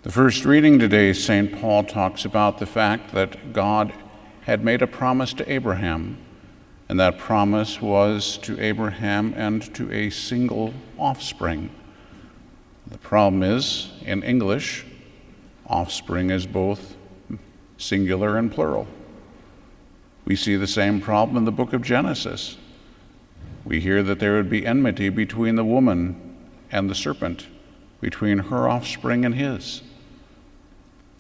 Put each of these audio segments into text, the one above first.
The first reading today, St. Paul talks about the fact that God had made a promise to Abraham, and that promise was to Abraham and to a single offspring. The problem is, in English, offspring is both singular and plural. We see the same problem in the book of Genesis. We hear that there would be enmity between the woman and the serpent, between her offspring and his.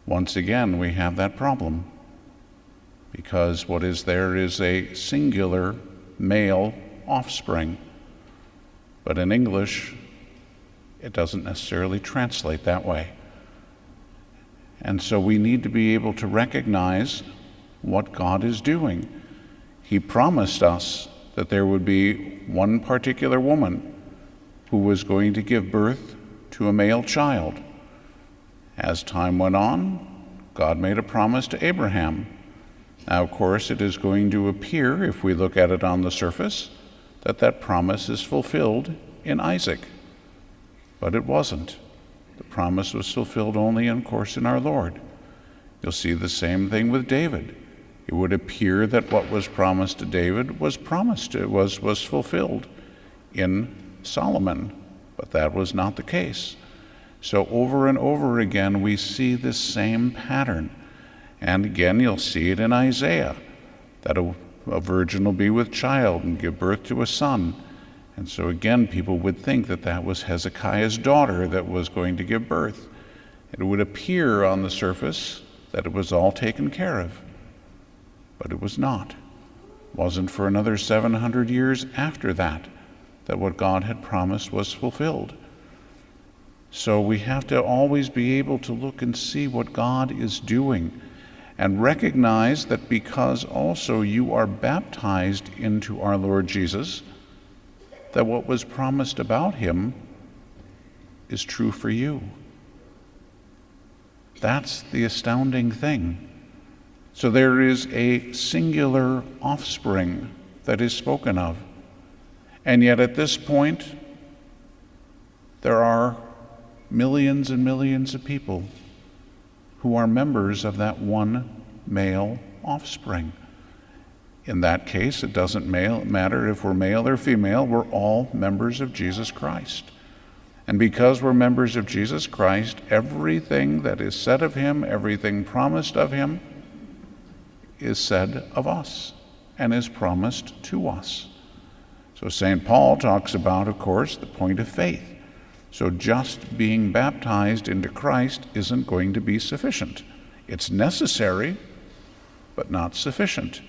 Once again, we have that problem, because what is there is a singular male offspring. But in English, it doesn't necessarily translate that way. And so we need to be able to recognize what God is doing. He promised us that there would be one particular woman who was going to give birth to a male child. As time went on, God made a promise to Abraham. Now, of course, it is going to appear, if we look at it on the surface, that that promise is fulfilled in Isaac. But it wasn't. The promise was fulfilled only, of course, in our Lord. You'll see the same thing with David. It would appear that what was promised to David was fulfilled in Solomon, but that was not the case. So over and over again, we see this same pattern. And again, you'll see it in Isaiah, that a virgin will be with child and give birth to a son. And so again, people would think that that was Hezekiah's daughter that was going to give birth. It would appear on the surface that it was all taken care of, but it was not. It wasn't for another 700 years after that what God had promised was fulfilled. So we have to always be able to look and see what God is doing, and recognize that because also you are baptized into our Lord Jesus, that what was promised about him is true for you. That's the astounding thing. So there is a singular offspring that is spoken of. And yet at this point, there are millions and millions of people who are members of that one male offspring. In that case, it doesn't matter if we're male or female, we're all members of Jesus Christ. And because we're members of Jesus Christ, everything that is said of him, everything promised of him, is said of us and is promised to us. So St. Paul talks about, of course, the point of faith. So just being baptized into Christ isn't going to be sufficient. It's necessary, but not sufficient.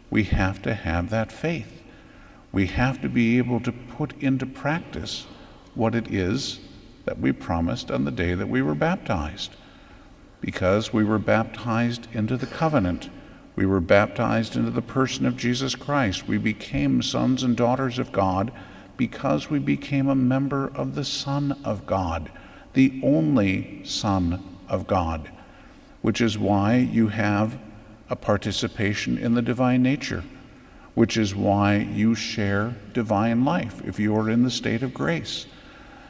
We have to have that faith. We have to be able to put into practice what it is that we promised on the day that we were baptized. Because we were baptized into the covenant. We were baptized into the person of Jesus Christ. We became sons and daughters of God because we became a member of the Son of God, the only Son of God, which is why you have a participation in the divine nature, which is why you share divine life if you are in the state of grace.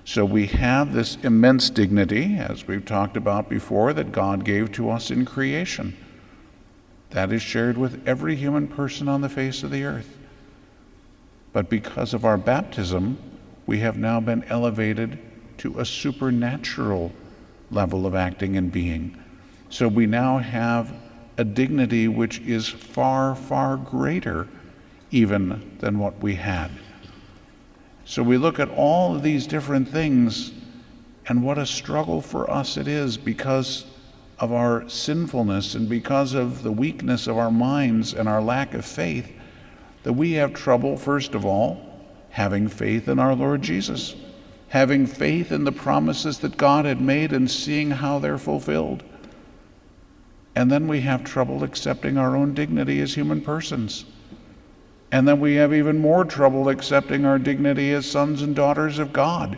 So we have this immense dignity, as we've talked about before, that God gave to us in creation. That is shared with every human person on the face of the earth. But because of our baptism, we have now been elevated to a supernatural level of acting and being. So we now have a dignity which is far, far greater even than what we had. So we look at all of these different things, and what a struggle for us it is because of our sinfulness and because of the weakness of our minds and our lack of faith, that we have trouble, first of all, having faith in our Lord Jesus, having faith in the promises that God had made and seeing how they're fulfilled. And then we have trouble accepting our own dignity as human persons. And then we have even more trouble accepting our dignity as sons and daughters of God,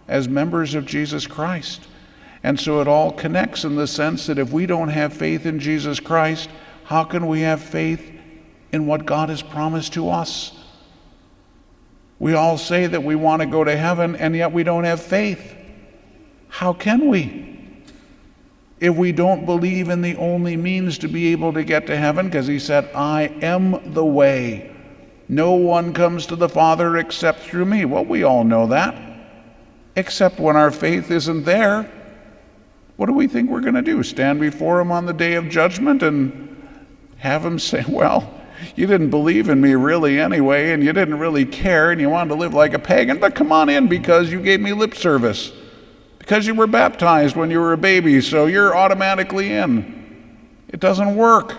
as members of Jesus Christ. And so it all connects in the sense that if we don't have faith in Jesus Christ, how can we have faith in what God has promised to us? We all say that we want to go to heaven, and yet we don't have faith. How can we? if we don't believe in the only means to be able to get to heaven, because he said, I am the way. No one comes to the Father except through me. Well, we all know that. Except when our faith isn't there, what do we think we're going to do? Stand before him on the day of judgment and have him say, well, you didn't believe in me really anyway, and you didn't really care, and you wanted to live like a pagan, but come on in because you gave me lip service. Because you were baptized when you were a baby, so you're automatically in. It doesn't work.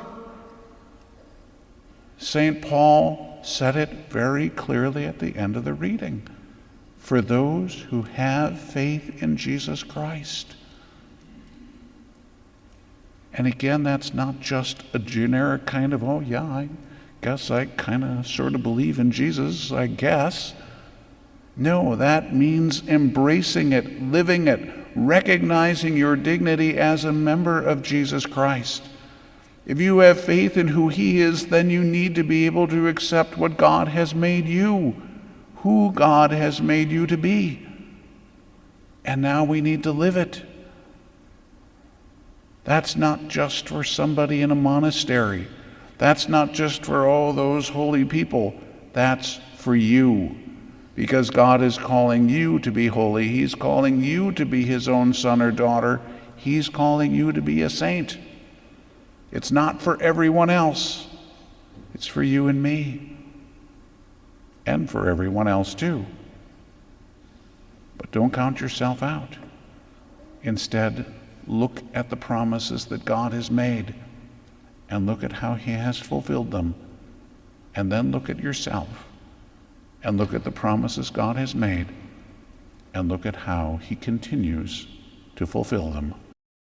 St. Paul said it very clearly at the end of the reading. For those who have faith in Jesus Christ. And again, that's not just a generic kind of, oh yeah, I guess I kind of sort of believe in Jesus, I guess. No, that means embracing it, living it, recognizing your dignity as a member of Jesus Christ. If you have faith in who he is, then you need to be able to accept what God has made you, who God has made you to be. And now we need to live it. That's not just for somebody in a monastery. That's not just for all those holy people. That's for you. Because God is calling you to be holy. He's calling you to be his own son or daughter. He's calling you to be a saint. It's not for everyone else. It's for you and me. And for everyone else too. But don't count yourself out. Instead, look at the promises that God has made and look at how he has fulfilled them. And then look at yourself and look at the promises God has made and look at how he continues to fulfill them.